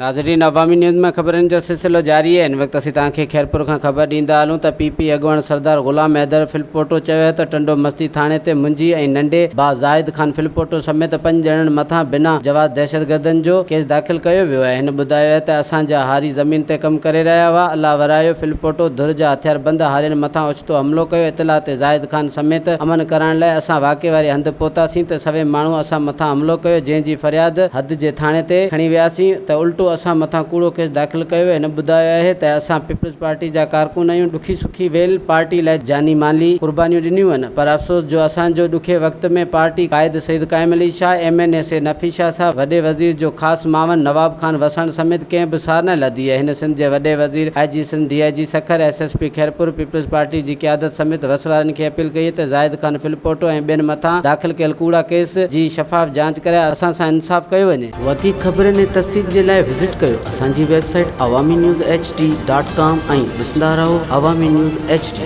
नाज़रीन, अवामी न्यूज़ में ख़बरनि जो सिलसिलो जारी है। इन वक़्तु असीं तव्हांखे खैरपुर खां ख़बर ॾींदा हलूं त पीपी अॻुवाण सरदार ग़ुलाम हैदर फिलपोटो चयो त टंडो मस्ती थाणे ते मुंजी ऐं नंढे भाउ ज़ाहिद ख़ान फिलपोटो समेत 5 ॼणनि मथां बिना जवाज़ दहशतगर्दनि जो केस दाख़िल कयो वियो आहे। हिन ॿुधायो आहे त असांजा हारी ज़मीन ते कमु करे रहिया हुआ। अलाह वरायो फिलपोटो धुर जा हथियारबंद हारियुनि मथां ओचितो हमिलो कयो। इतला ते ज़ाहिद ख़ान समेत अमन कराइण लाइ असां वाक़े वारी हंधि पहुतासीं त सभई माण्हू असां मथां हमिलो कयो, जंहिंजी फरियाद हद जे थाणे ते खणी वियासीं त उल्टो असां मथां कूड़ो केस दाख़िल कयो। हिन ॿुधायो आहे त असां पीपल्स पार्टी जा कारकुन आहियूं। ॾुखी सुखी वेल पार्टी लाइ जानी माली कुर्बानियूं ॾिनियूं आहिनि, पर अफ़सोस जो असांजो ॾुखे वक़्त में पार्टी क़ाइद सईद काइम अली शाह, MNA से नफ़ी शाह साहब, वॾे वज़ीर जो ख़ासि मावन नवाब ख़ान वसण समेत कंहिं बि सार न लधी आहे। हिन सिंध जे वॾे वज़ीर IG Sindh DIG Sukkur SSP Khairpur Peoples Party जी क़यादत समेत वसवारनि खे अपील कई त ज़ाहिद ख़ान फिलपोटो ऐं ॿियनि मथां दाख़िल कयल कूड़ा केस जी शफ़ाफ़ जांच करे असां सां इंसाफ़ कयो वञे। वधीक ख़बरनि ऐं तफ़सील जे लाइ विज़िट कयो असांजी वेबसाइट awamiNewsHD.com ऐं ॾिसंदा रहो अवामी न्यूज़ HD।